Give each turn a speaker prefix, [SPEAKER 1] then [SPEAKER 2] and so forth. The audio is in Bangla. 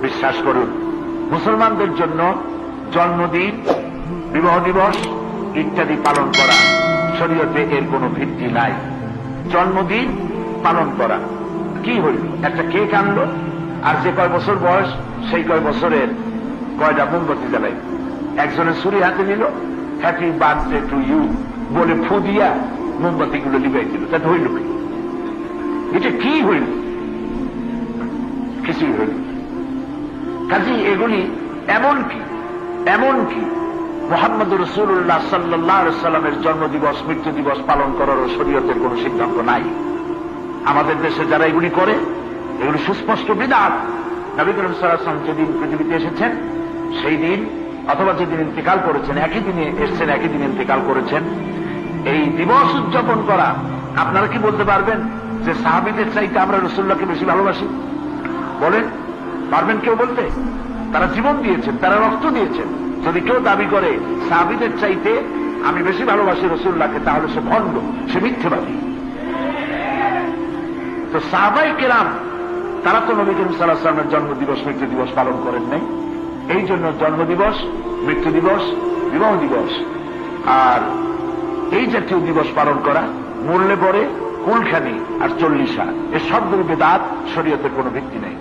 [SPEAKER 1] বিশ্বাস করুন, মুসলমানদের জন্য জন্মদিন, বিবাহ দিবস ইত্যাদি পালন করা শরীয়তে এর কোনো ভিত্তি নাই। জন্মদিন পালন করা কি হইল? একটা কেক আনলো, আর যে কয় বছর বয়স সেই কয় বছরের কয়টা মোমবাতি জ্বালাই, একজনের ছুরি হাতে নিল, হ্যাপি বার্থডে টু ইউ বলে ফু দিয়া মোমবাতিগুলো লিবাই দিল। তা হইল কি? এটা কি হইল? কিছুই হইল। কাজী এগুলি এমনকি মুহাম্মদ রাসূলুল্লাহ সাল্লাল্লাহু আলাইহি সাল্লামের জন্মদিবস, মৃত্যু দিবস পালন করারও শরীয়তের কোন সিদ্ধান্ত নাই। আমাদের দেশে যারা এগুলি করে, এগুলি সুস্পষ্ট বিদআত। নবী করিম সাল্লাল্লাহু আলাইহি ওয়াসাল্লাম যেদিন পৃথিবীতে এসেছেন সেই দিন, অথবা যেদিন ইন্তেকাল করেছেন, একই দিনে এসেছেন, একই দিনে ইন্তেকাল করেছেন, এই দিবস উদযাপন করা, আপনারা কি বলতে পারবেন যে সাহাবীদের চাইতে আমরা রাসূলুল্লাহকে বেশি ভালোবাসি? বলেন, পারবেন কেউ বলতে? তারা জীবন দিয়েছেন, তারা রক্ত দিয়েছেন। যদি কেউ দাবি করে সাহাবীদের চাইতে আমি বেশি ভালোবাসি রাসূলুল্লাহকে, তাহলে সে ভণ্ড, সে মিথ্যেবাদী। তো সাহাবায়ে কেরাম তারা তো নবী করিম সাল্লাল্লাহু আলাইহি ওয়াসাল্লামের জন্মদিবস, মৃত্যু দিবস পালন করেন নাই। এই জন্য জন্মদিবস, মৃত্যু দিবস, বিবাহ দিবস আর এই জাতীয় দিবস পালন করা মরলে পরে কুলখানি আর 40 এর সবগুলো বেদাত, শরীয়তের কোনো ভিত্তি নেই।